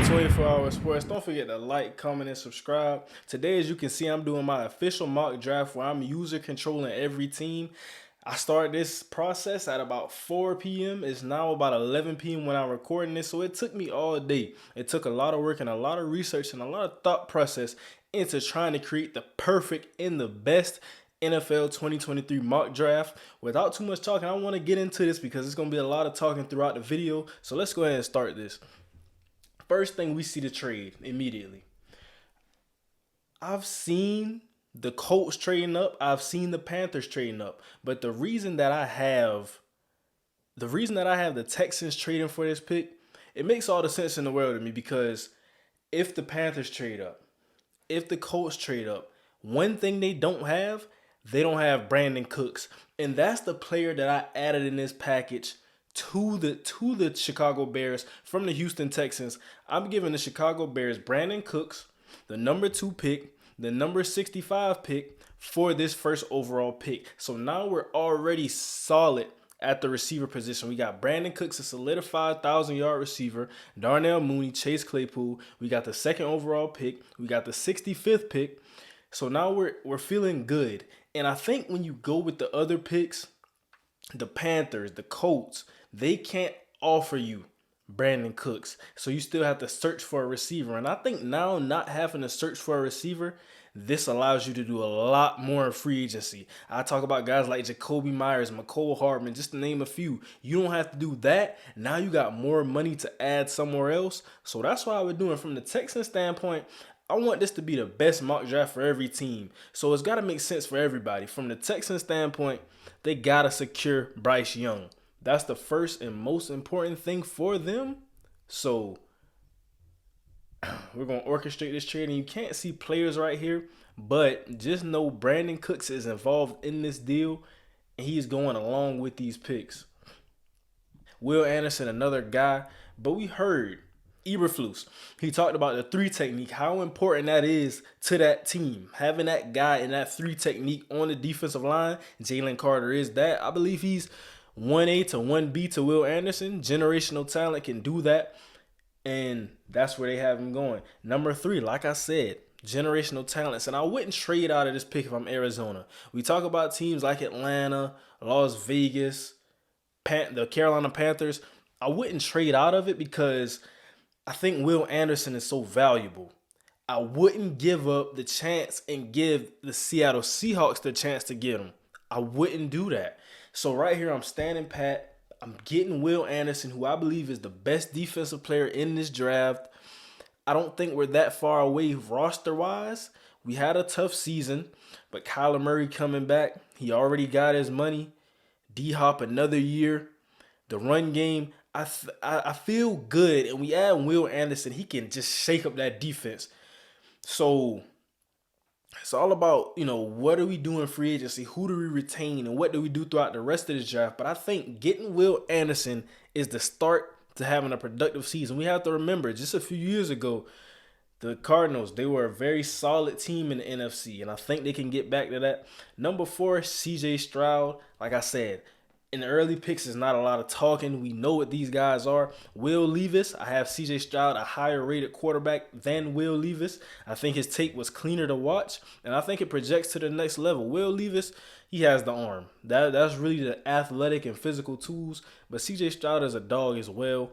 24 Hour Sports. Don't forget to like, comment, and subscribe. Today, as you can see, I'm doing my official mock draft where I'm user controlling every team. I started this process at about 4 p.m. It's now about 11 p.m. when I'm recording this, so it took me all day. It took a lot of work and a lot of research and a lot of thought process into trying to create the perfect and the best NFL 2023 mock draft. Without too much talking, I want to get into this because it's going to be a lot of talking throughout the video. So let's go ahead and start this. First thing, we see the trade immediately. I've seen the Colts trading up. I've seen the Panthers trading up. But the reason that I have the Texans trading for this pick, it makes all the sense in the world to me, because if the Panthers trade up, if the Colts trade up, one thing they don't have Brandon Cooks. And that's the player that I added in this package to the Chicago Bears from the Houston Texans. I'm giving the Chicago Bears Brandon Cooks, the number 2 pick, the number 65 pick for this first overall pick. So now we're already solid at the receiver position. We got Brandon Cooks, a solidified 1,000-yard receiver, Darnell Mooney, Chase Claypool. We got the second overall pick. We got the 65th pick. So now we're feeling good. And I think when you go with the other picks, the Panthers, the Colts, they can't offer you Brandon Cooks. So you still have to search for a receiver. And I think now, not having to search for a receiver, this allows you to do a lot more in free agency. I talk about guys like Jacoby Myers, McCole Hardman, just to name a few. You don't have to do that. Now you got more money to add somewhere else. So that's why we're doing. From the Texans standpoint, I want this to be the best mock draft for every team. So it's got to make sense for everybody. From the Texans standpoint, they got to secure Bryce Young. That's the first and most important thing for them. So we're going to orchestrate this trade. And you can't see players right here, but just know Brandon Cooks is involved in this deal, and he's going along with these picks. Will Anderson, another guy. But we heard Eberflus, he talked about the 3 technique, how important that is to that team. Having that guy in that 3 technique on the defensive line, Jalen Carter is that. I believe he's 1A to 1B to Will Anderson. Generational talent, can do that. And that's where they have him going. Number 3, like I said, generational talents. And I wouldn't trade out of this pick if I'm Arizona. We talk about teams like Atlanta, Las Vegas, the Carolina Panthers. I wouldn't trade out of it because I think Will Anderson is so valuable. I wouldn't give up the chance and give the Seattle Seahawks the chance to get him. I wouldn't do that. So right here, I'm standing pat. I'm getting Will Anderson, who I believe is the best defensive player in this draft. I don't think we're that far away roster-wise. We had a tough season, but Kyler Murray coming back, he already got his money. D-Hop another year. The run game, I feel good. And we add Will Anderson, he can just shake up that defense. So it's all about, what do we do in free agency? Who do we retain? And what do we do throughout the rest of this draft? But I think getting Will Anderson is the start to having a productive season. We have to remember, just a few years ago, the Cardinals, they were a very solid team in the NFC. And I think they can get back to that. Number 4, CJ Stroud. Like I said, in the early picks, is not a lot of talking. We know what these guys are. Will Levis, I have CJ Stroud, a higher rated quarterback than Will Levis. I think his tape was cleaner to watch, and I think it projects to the next level. Will Levis, he has the arm. That's really the athletic and physical tools, but CJ Stroud is a dog as well.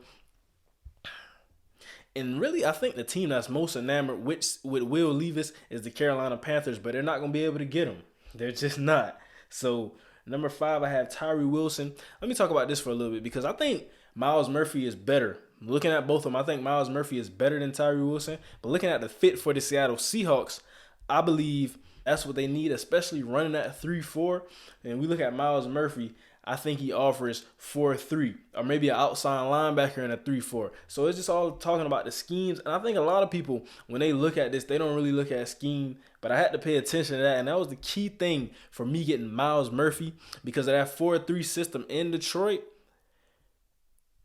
And really, I think the team that's most enamored with Will Levis is the Carolina Panthers, but they're not going to be able to get him. They're just not. So number 5, I have Tyree Wilson. Let me talk about this for a little bit, because I think Myles Murphy is better. Looking at both of them, I think Myles Murphy is better than Tyree Wilson. But looking at the fit for the Seattle Seahawks, I believe that's what they need, especially running at 3-4. And we look at Myles Murphy, I think he offers 4-3, or maybe an outside linebacker in a 3-4. So it's just all talking about the schemes. And I think a lot of people, when they look at this, they don't really look at scheme. But I had to pay attention to that, and that was the key thing for me getting Myles Murphy, because of that 4-3 system in Detroit.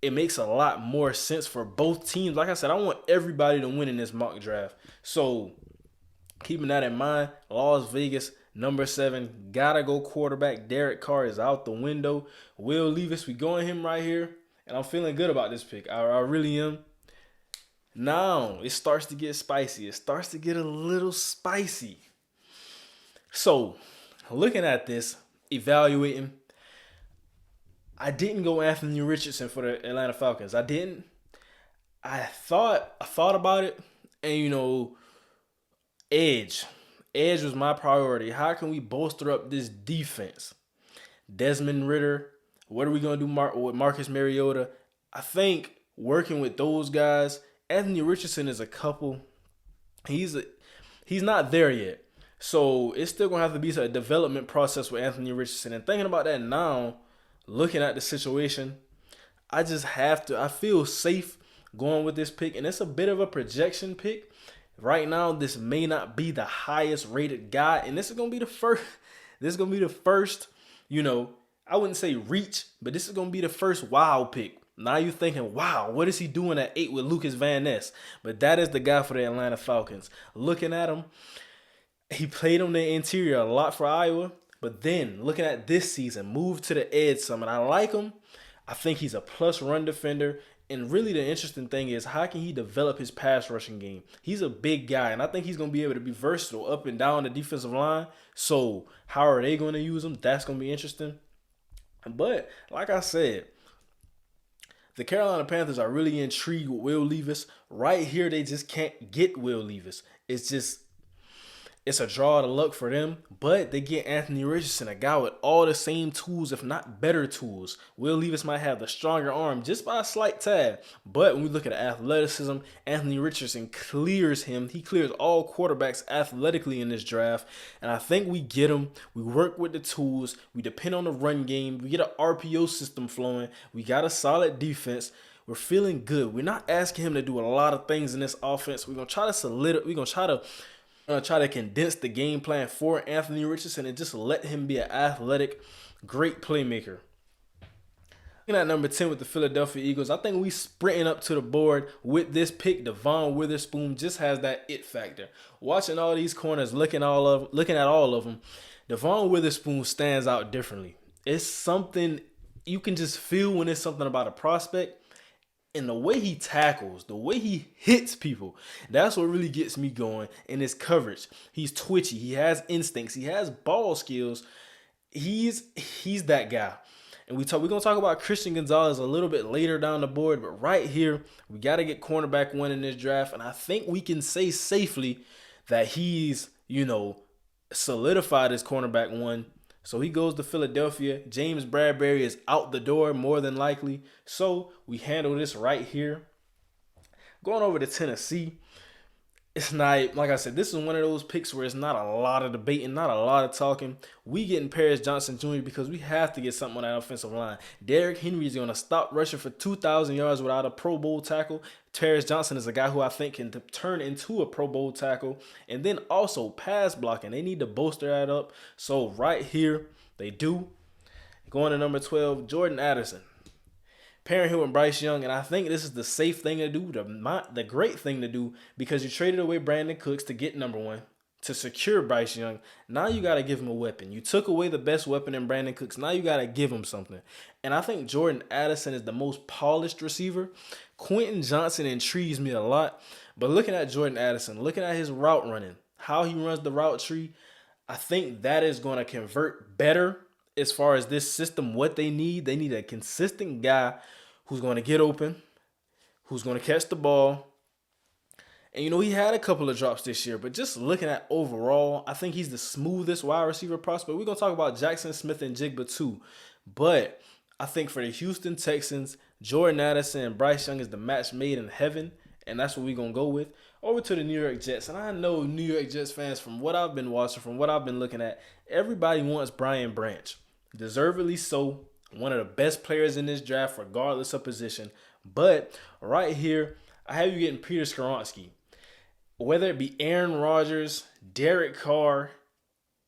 It makes a lot more sense for both teams. Like I said, I want everybody to win in this mock draft. So keeping that in mind, Las Vegas, number 7, gotta go quarterback. Derek Carr is out the window. Will Levis, we going him right here. And I'm feeling good about this pick. I really am. Now it starts to get spicy. It starts to get a little spicy. So, looking at this, evaluating, I didn't go Anthony Richardson for the Atlanta Falcons. I didn't. I thought about it, and edge. Edge was my priority. How can we bolster up this defense? Desmond Ritter. What are we gonna do with Marcus Mariota? I think working with those guys. Anthony Richardson is a couple. He's not there yet. So it's still gonna have to be a development process with Anthony Richardson. And thinking about that now, looking at the situation, I just have to. I feel safe going with this pick, and it's a bit of a projection pick. Right now, this may not be the highest rated guy, and this is gonna be the first. This is gonna be the first. I wouldn't say reach, but this is gonna be the first wow pick. Now you're thinking, wow, what is he doing at 8 with Lucas Van Ness? But that is the guy for the Atlanta Falcons. Looking at him, he played on the interior a lot for Iowa. But then looking at this season, moved to the edge some, and I like him. I think he's a plus run defender. And really the interesting thing is, how can he develop his pass rushing game? He's a big guy, and I think he's going to be able to be versatile up and down the defensive line. So how are they going to use him? That's going to be interesting. But like I said, the Carolina Panthers are really intrigued with Will Levis. Right here, they just can't get Will Levis. It's a draw to luck for them, but they get Anthony Richardson, a guy with all the same tools, if not better tools. Will Levis might have the stronger arm just by a slight tad, but when we look at athleticism, Anthony Richardson clears him. He clears all quarterbacks athletically in this draft, and I think we get him. We work with the tools. We depend on the run game. We get an RPO system flowing. We got a solid defense. We're feeling good. We're not asking him to do a lot of things in this offense. We're gonna try to condense the game plan for Anthony Richardson and just let him be an athletic, great playmaker. Looking at number 10 with the Philadelphia Eagles, I think we sprinting up to the board with this pick. Devon Witherspoon just has that it factor. Watching all these corners, looking at all of them, Devon Witherspoon stands out differently. It's something you can just feel when it's something about a prospect. And the way he tackles, the way he hits people, that's what really gets me going in his coverage. He's twitchy. He has instincts. He has ball skills. He's that guy. And we're going to talk about Christian Gonzalez a little bit later down the board. But right here, we got to get cornerback 1 in this draft. And I think we can say safely that he's, solidified as cornerback 1. So he goes to Philadelphia. James Bradbury is out the door more than likely. So we handle this right here. Going over to Tennessee, it's not, like I said, this is one of those picks where it's not a lot of debating, not a lot of talking. We getting Paris Johnson Jr. because we have to get something on that offensive line. Derrick Henry is going to stop rushing for 2,000 yards without a Pro Bowl tackle. Paris Johnson is a guy who I think can turn into a Pro Bowl tackle. And then also pass blocking. They need to bolster that up. So right here, they do. Going to number 12, Jordan Addison. Pairing him with Bryce Young, and I think this is the safe thing to do, the great thing to do, because you traded away Brandon Cooks to get number 1, to secure Bryce Young. Now you got to give him a weapon. You took away the best weapon in Brandon Cooks. Now you got to give him something. And I think Jordan Addison is the most polished receiver. Quentin Johnson intrigues me a lot, but looking at Jordan Addison, looking at his route running, how he runs the route tree, I think that is going to convert better as far as this system, what they need. They need a consistent guy who's going to get open, who's going to catch the ball. And, he had a couple of drops this year, but just looking at overall, I think he's the smoothest wide receiver prospect. We're going to talk about Jackson Smith and Jigba too. But I think for the Houston Texans, Jordan Addison and Bryce Young is the match made in heaven, and that's what we're going to go with. Over to the New York Jets, and I know New York Jets fans, from what I've been watching, from what I've been looking at, everybody wants Brian Branch. Deservedly so. One of the best players in this draft, regardless of position. But right here, I have you getting Peter Skoronski. Whether it be Aaron Rodgers, Derek Carr,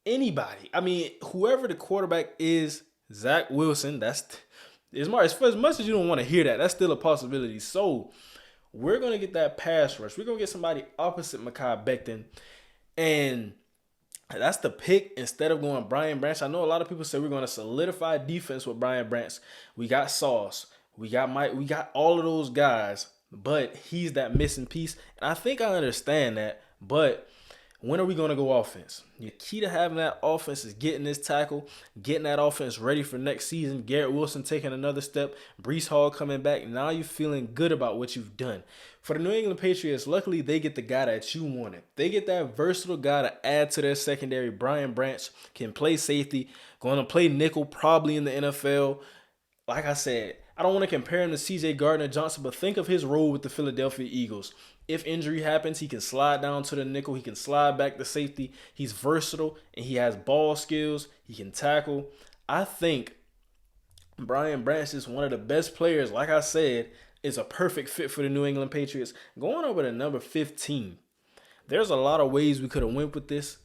anybody. I mean, whoever the quarterback is, Zach Wilson, that's as much as you don't want to hear that, that's still a possibility. So we're going to get that pass rush. We're going to get somebody opposite Mekhi Becton. And that's the pick instead of going Brian Branch. I know a lot of people say we're going to solidify defense with Brian Branch. We got Sauce. We got Mike. We got all of those guys. but he's that missing piece. And I think I understand that, but when are we going to go offense? The key to having that offense is getting this tackle, getting that offense ready for next season. Garrett Wilson taking another step, Breece Hall coming back. Now you're feeling good about what you've done. For the New England Patriots, luckily they get the guy that you wanted. They get that versatile guy to add to their secondary. Brian Branch can play safety, going to play nickel probably in the NFL. Like I said, I don't want to compare him to CJ Gardner-Johnson, but think of his role with the Philadelphia Eagles. If injury happens, he can slide down to the nickel. He can slide back to safety. He's versatile, and he has ball skills. He can tackle. I think Brian Branch is one of the best players. Like I said, is a perfect fit for the New England Patriots. Going over to number 15, there's a lot of ways we could have went with this.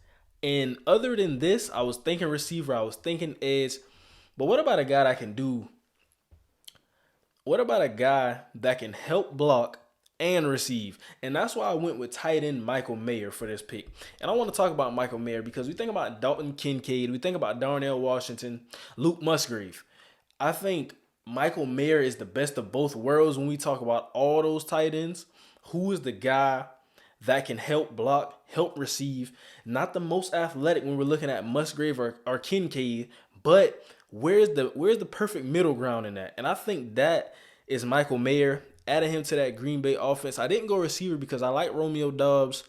And other than this, I was thinking receiver. I was thinking edge. But what about a guy that can do what about a guy that can help block and receive? And that's why I went with tight end Michael Mayer for this pick. And I want to talk about Michael Mayer because we think about Dalton Kincaid, we think about Darnell Washington, Luke Musgrave. I think Michael Mayer is the best of both worlds when we talk about all those tight ends. Who is the guy that can help block, help receive? Not the most athletic when we're looking at Musgrave or Kincaid, but where's the perfect middle ground in that? And I think that is Michael Mayer. Adding him to that Green Bay offense. I didn't go receiver because I like Romeo Doubs.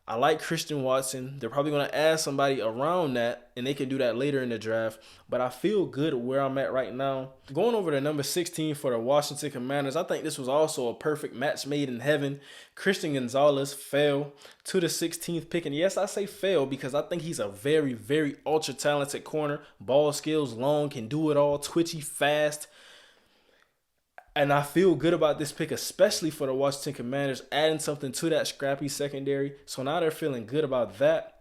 I like Christian Watson. They're probably going to add somebody around that, and they can do that later in the draft. But I feel good where I'm at right now. Going over to number 16 for the Washington Commanders, I think this was also a perfect match made in heaven. Christian Gonzalez fell to the 16th pick. And yes, I say fell because I think he's a very, very ultra-talented corner. Ball skills, long, can do it all, twitchy, fast. And I feel good about this pick, especially for the Washington Commanders, adding something to that scrappy secondary. So now they're feeling good about that.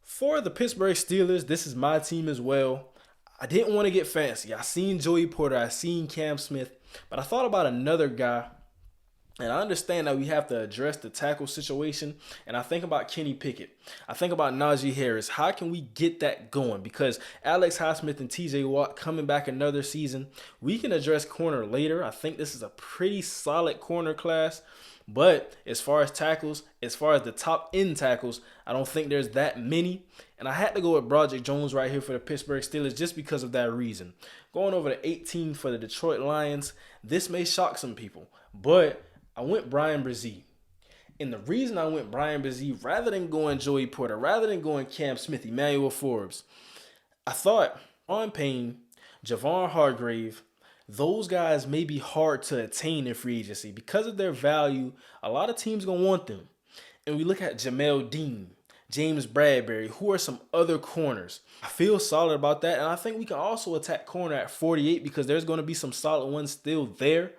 For the Pittsburgh Steelers, this is my team as well. I didn't want to get fancy. I seen Joey Porter. I seen Cam Smith. But I thought about another guy. And I understand that we have to address the tackle situation. And I think about Kenny Pickett. I think about Najee Harris. How can we get that going? Because Alex Highsmith and TJ Watt coming back another season. We can address corner later. I think this is a pretty solid corner class. But as far as tackles, as far as the top end tackles, I don't think there's that many. And I had to go with Broderick Jones right here for the Pittsburgh Steelers just because of that reason. Going over to 18 for the Detroit Lions. This may shock some people. But I went Brian Brzee. And the reason I went Brian Brzee rather than going Joey Porter, rather than going Cam Smith, Emmanuel Forbes, I thought Ron Payne, Javon Hargrave, those guys may be hard to attain in free agency. Because of their value, a lot of teams going to want them. And we look at Jamel Dean, James Bradbury, who are some other corners. I feel solid about that. And I think we can also attack corner at 48 because there's going to be some solid ones still there.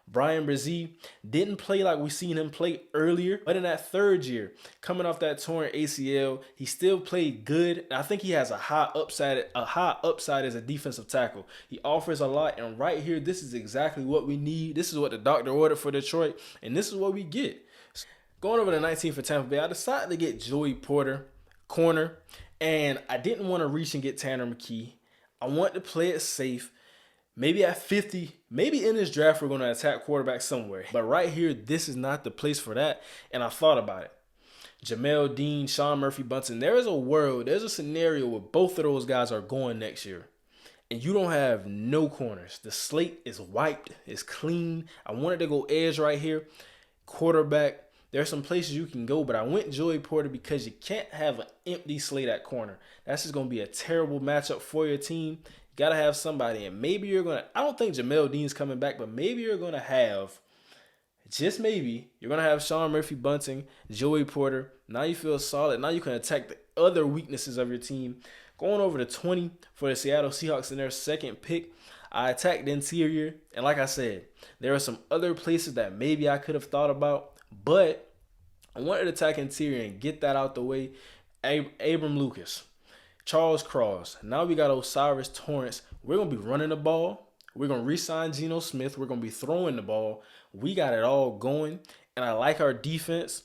Brian Brzee didn't play like we seen him play earlier, but in that third year, coming off that torn ACL, he still played good. I think he has a high upside as a defensive tackle. He offers a lot, and right here, this is exactly what we need. This is what the doctor ordered for Detroit, and this is what we get. Going over to 19 for Tampa Bay, I decided to get Joey Porter, corner, and I didn't want to reach and get Tanner McKee. I wanted to play it safe. Maybe at 50, maybe in this draft, we're going to attack quarterback somewhere. But right here, this is not the place for that. And I thought about it. Jamel Dean, Sean Murphy-Bunting, there is a world, there's a scenario where both of those guys are going next year. And you don't have no corners. The slate is wiped, it's clean. I wanted to go edge right here. Quarterback, there's some places you can go, but I went Joey Porter because you can't have an empty slate at corner. That's just going to be a terrible matchup for your team. Got to have somebody, and maybe you're going to, I don't think Jamel Dean's coming back, but maybe you're going to have, just maybe, you're going to have Sean Murphy-Bunting, Joey Porter. Now you feel solid. Now you can attack the other weaknesses of your team. Going over to 20 for the Seattle Seahawks in their second pick, I attacked the interior, and like I said, there are some other places that maybe I could have thought about, but I wanted to attack interior and get that out the way. Abram Lucas, Charles Cross. Now we got Osiris Torrance. We're going to be running the ball. We're going to re-sign Geno Smith. We're going to be throwing the ball. We got it all going. And I like our defense.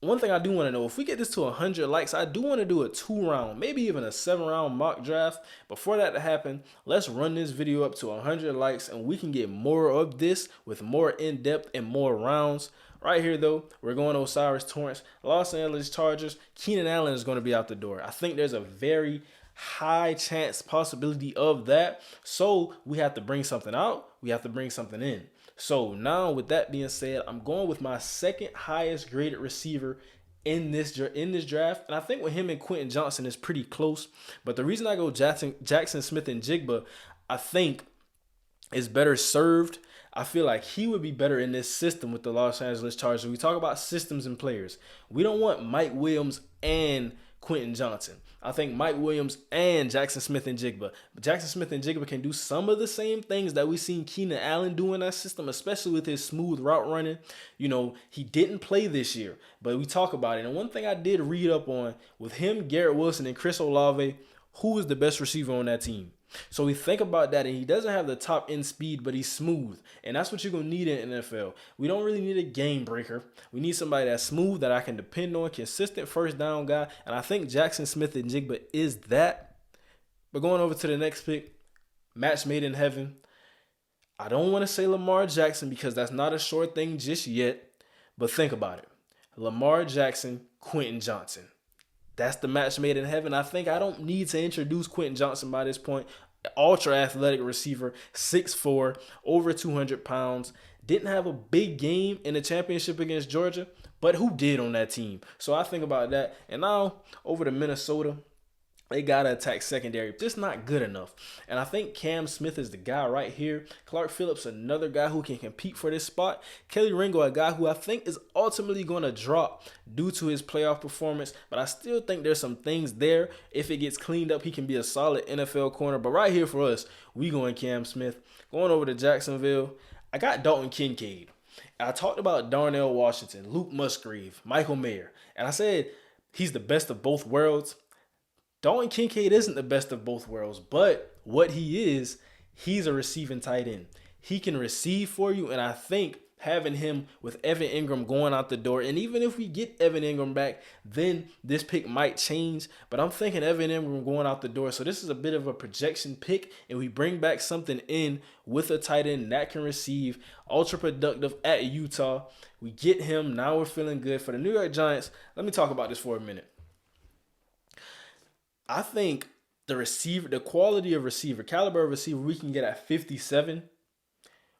one thing I do want to know, if we get this to 100 likes, I do want to do a 2-round, maybe even a 7-round mock draft. Before that to happen, let's run this video up to 100 likes and we can get more of this with more in-depth and more rounds. Right here, though, we're going Osiris Torrance, Los Angeles Chargers. Keenan Allen is going to be out the door. I think there's a very high chance possibility of that. So we have to bring something out. We have to bring something in. So now with that being said, I'm going with my second highest graded receiver in this draft. And I think with him and Quentin Johnson is pretty close. But the reason I go Jackson Smith and Jigba, I think is better served. I feel like he would be better in this system with the Los Angeles Chargers. We talk about systems and players. We don't want Mike Williams and Quentin Johnson. I think Mike Williams and Jackson Smith and Jigba. But Jackson Smith and Jigba can do some of the same things that we seen Keenan Allen do in that system, especially with his smooth route running. You know, he didn't play this year, but we talk about it. And one thing I did read up on, with him, Garrett Wilson, and Chris Olave, who is the best receiver on that team? So we think about that, and he doesn't have the top end speed, but he's smooth. And that's what you're going to need in NFL. We don't really need a game breaker. We need somebody that's smooth, that I can depend on, consistent first down guy. And I think Jackson Smith and Jigba is that. But going over to the next pick, match made in heaven. I don't want to say Lamar Jackson because that's not a sure thing just yet. But think about it. Lamar Jackson, Quentin Johnson. That's the match made in heaven. I think I don't need to introduce Quentin Johnson by this point. Ultra athletic receiver, 6'4", over 200 pounds. Didn't have a big game in the championship against Georgia, but who did on that team? So I think about that. And now over to Minnesota. They got to attack secondary. Just not good enough. And I think Cam Smith is the guy right here. Clark Phillips, another guy who can compete for this spot. Kelly Ringo, a guy who I think is ultimately going to drop due to his playoff performance. But I still think there's some things there. If it gets cleaned up, he can be a solid NFL corner. But right here for us, we going Cam Smith. Going over to Jacksonville, I got Dalton Kincaid. I talked about Darnell Washington, Luke Musgrave, Michael Mayer. And I said he's the best of both worlds. Dalton Kincaid isn't the best of both worlds, but what he is, he's a receiving tight end. He can receive for you, and I think having him with Evan Ingram going out the door, and even if we get Evan Ingram back, then this pick might change, but I'm thinking Evan Ingram going out the door, so this is a bit of a projection pick, and we bring back something in with a tight end that can receive, ultra productive at Utah. We get him, now we're feeling good. For the New York Giants, let me talk about this for a minute. I think the quality of receiver, caliber of receiver we can get at 57,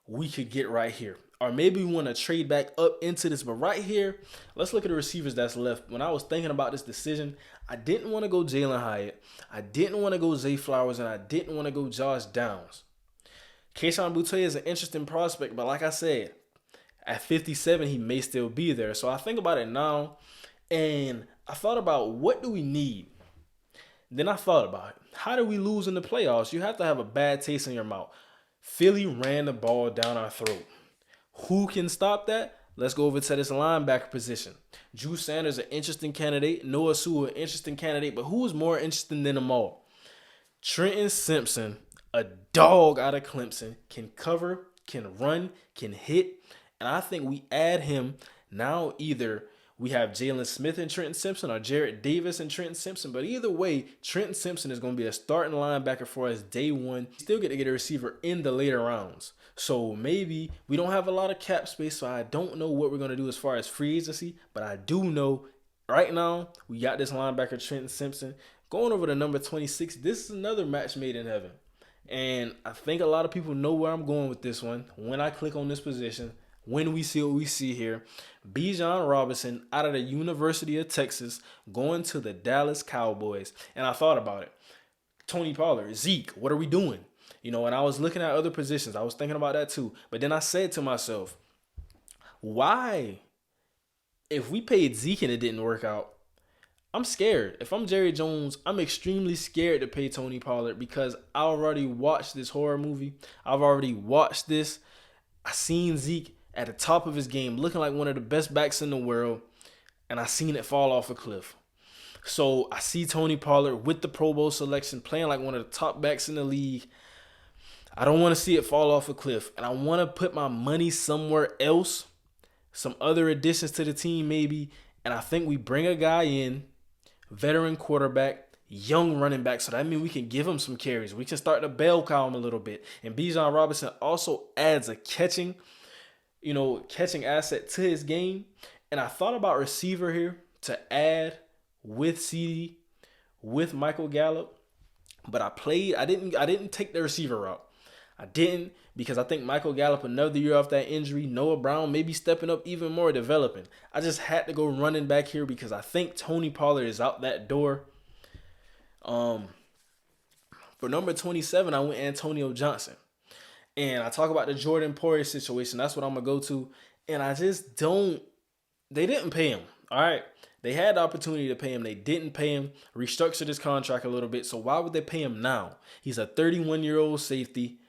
we could get right here. Or maybe we want to trade back up into this. But right here, let's look at the receivers that's left. When I was thinking about this decision, I didn't want to go Jalen Hyatt. I didn't want to go Zay Flowers. And I didn't want to go Josh Downs. Kayshon Boutte is an interesting prospect. But like I said, at 57, he may still be there. So I think about it now. And I thought about, what do we need? Then I thought about it. How do we lose in the playoffs? You have to have a bad taste in your mouth. Philly ran the ball down our throat. Who can stop that? Let's go over to this linebacker position. Drew Sanders, an interesting candidate. Noah Sewell, an interesting candidate. But who is more interesting than them all? Trenton Simpson, a dog out of Clemson, can cover, can run, can hit. And I think we add him now. Either we have Jalen Smith and Trenton Simpson or Jarrett Davis and Trenton Simpson. But either way, Trenton Simpson is going to be a starting linebacker for us day one. Still get to get a receiver in the later rounds. So maybe we don't have a lot of cap space, so I don't know what we're going to do as far as free agency. But I do know right now we got this linebacker, Trenton Simpson. Going over to number 26, this is another match made in heaven. And I think a lot of people know where I'm going with this one. When I click on this position, when we see what we see here, Bijan Robinson out of the University of Texas going to the Dallas Cowboys. And I thought about it. Tony Pollard, Zeke, what are we doing? You know, and I was looking at other positions. I was thinking about that too. But then I said to myself, why? If we paid Zeke and it didn't work out, I'm scared. If I'm Jerry Jones, I'm extremely scared to pay Tony Pollard because I already watched this horror movie. I've already watched this. I seen Zeke at the top of his game, looking like one of the best backs in the world, and I seen it fall off a cliff. So I see Tony Pollard with the Pro Bowl selection, playing like one of the top backs in the league. I don't want to see it fall off a cliff, and I want to put my money somewhere else, some other additions to the team maybe, And I think we bring a guy in, veteran quarterback, young running back. So that means we can give him some carries. We can start to bell cow him a little bit. And Bijan Robinson also adds a catching asset to his game. And I thought about receiver here to add with CD, with Michael Gallup. But I didn't take the receiver route. I didn't, because I think Michael Gallup, another year off that injury, Noah Brown maybe stepping up even more, developing. I just had to go running back here because I think Tony Pollard is out that door. For number 27, I went Antonio Johnson. And I talk about the Jordan Poyer situation. That's what I'm going to go to. And I just don't, they didn't pay him. All right. They had the opportunity to pay him. They didn't pay him, restructured his contract a little bit. So why would they pay him now? He's a 31-year-old safety.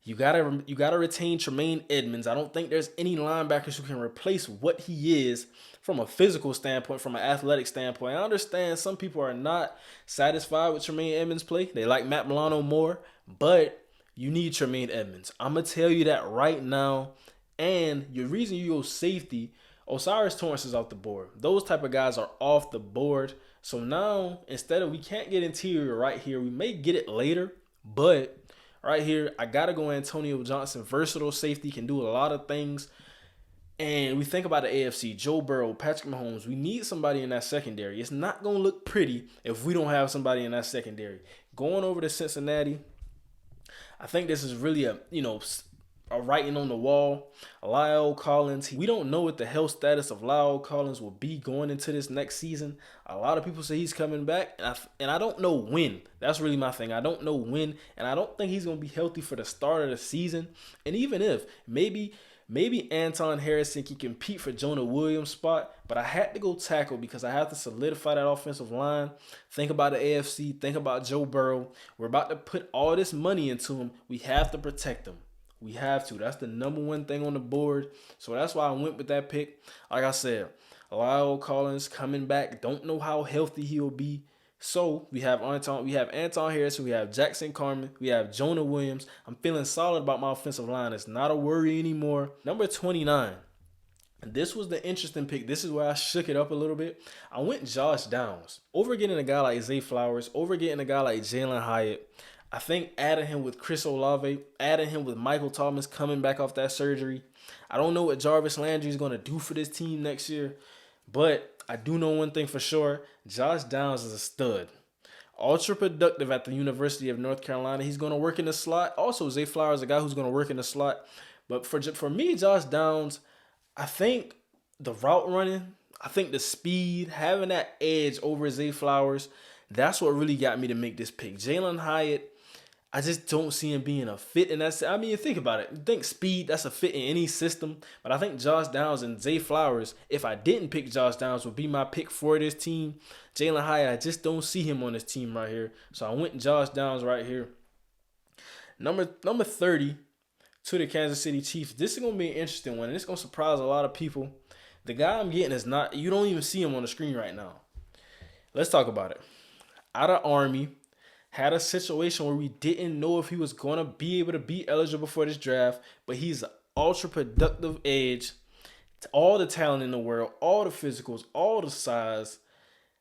You gotta retain Tremaine Edmonds. I don't think there's any linebackers who can replace what he is from a physical standpoint, from an athletic standpoint. I understand some people are not satisfied with Tremaine Edmonds' play. They like Matt Milano more, but you need Tremaine Edmonds. I'm gonna tell you that right now. And your reason you go safety, Osiris Torrance is off the board. Those type of guys are off the board. So now, instead of, we can't get interior right here. We may get it later, but right here, I got to go Antonio Johnson. Versatile safety, can do a lot of things. And we think about the AFC, Joe Burrow, Patrick Mahomes. We need somebody in that secondary. It's not going to look pretty if we don't have somebody in that secondary. Going over to Cincinnati, I think this is really a writing on the wall. La'el Collins, we don't know what the health status of La'el Collins will be going into this next season. A lot of people say he's coming back, and I don't know when. That's really my thing. I don't know when, and I don't think he's going to be healthy for the start of the season. And even if, maybe Anton Harrison can compete for Jonah Williams' spot, but I had to go tackle because I have to solidify that offensive line. Think about the AFC. Think about Joe Burrow. We're about to put all this money into him. We have to protect him. We have to. That's the number one thing on the board. So that's why I went with that pick. Like I said, La'el Collins coming back. Don't know how healthy he'll be. So we have Anton Harrison, we have Jackson Carman, we have Jonah Williams. I'm feeling solid about my offensive line. It's not a worry anymore. Number 29. This was the interesting pick. This is where I shook it up a little bit. I went Josh Downs. Over getting a guy like Zay Flowers, over getting a guy like Jalen Hyatt. I think adding him with Chris Olave, adding him with Michael Thomas coming back off that surgery. I don't know what Jarvis Landry is going to do for this team next year, but I do know one thing for sure. Josh Downs is a stud. Ultra productive at the University of North Carolina. He's going to work in the slot. Also, Zay Flowers is a guy who's going to work in the slot. But for me, Josh Downs, I think the route running, I think the speed, having that edge over Zay Flowers, that's what really got me to make this pick. Jalen Hyatt, I just don't see him being a fit in that. I mean, think about it. You think speed, that's a fit in any system. But I think Josh Downs and Zay Flowers, if I didn't pick Josh Downs, would be my pick for this team. Jalen Hyatt, I just don't see him on this team right here. So I went Josh Downs right here. Number 30 to the Kansas City Chiefs. This is going to be an interesting one, and it's going to surprise a lot of people. The guy I'm getting is not, you don't even see him on the screen right now. Let's talk about it. Out of Army. Had a situation where we didn't know if he was going to be able to be eligible for this draft, but he's an ultra productive edge. All the talent in the world, all the physicals, all the size,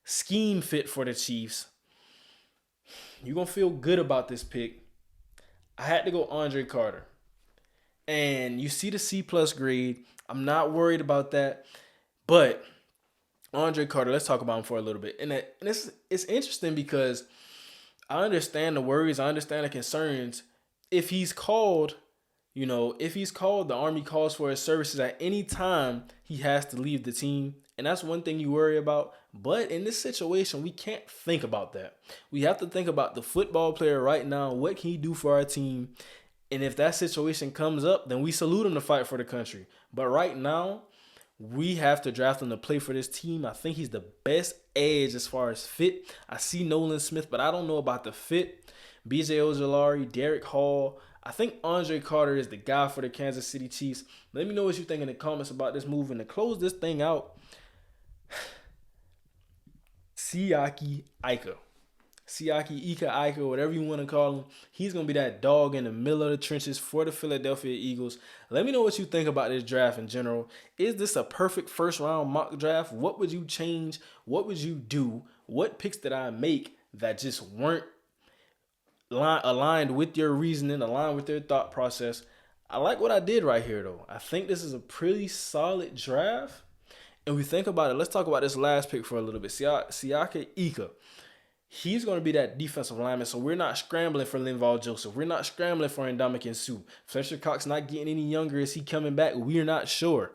scheme fit for the Chiefs. You're going to feel good about this pick. I had to go Andre Carter. And you see the C+ grade. I'm not worried about that. But Andre Carter, let's talk about him for a little bit. And it's interesting because I understand the worries. I understand the concerns. If he's called, the Army calls for his services at any time, he has to leave the team. And that's one thing you worry about. But in this situation, we can't think about that. We have to think about the football player right now. What can he do for our team? And if that situation comes up, then we salute him to fight for the country. But right now, we have to draft him to play for this team. I think he's the best edge as far as fit. I see Nolan Smith, but I don't know about the fit. BJ Ojolari, Derek Hall. I think Andre Carter is the guy for the Kansas City Chiefs. Let me know what you think in the comments about this move. And to close this thing out, Siaki Ika. Siaki Ika, whatever you want to call him. He's going to be that dog in the middle of the trenches for the Philadelphia Eagles. Let me know what you think about this draft in general. Is this a perfect first round mock draft? What would you change? What would you do? What picks did I make that just weren't aligned with your reasoning, aligned with your thought process? I like what I did right here, though. I think this is a pretty solid draft. And we think about it, let's talk about this last pick for a little bit. Siaka Ika. He's going to be that defensive lineman, so we're not scrambling for Linval Joseph. We're not scrambling for Ndamukong Suh. Fletcher Cox not getting any younger. Is he coming back? We're not sure.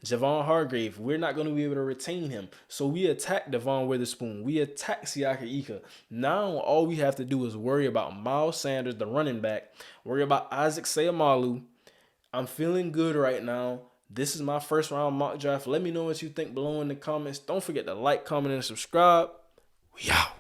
Javon Hargrave, we're not going to be able to retain him. So we attack Devon Witherspoon. We attack Siaka Ika. Now all we have to do is worry about Miles Sanders, the running back. Worry about Isaac Seumalo. I'm feeling good right now. This is my first round mock draft. Let me know what you think below in the comments. Don't forget to like, comment, and subscribe. We out.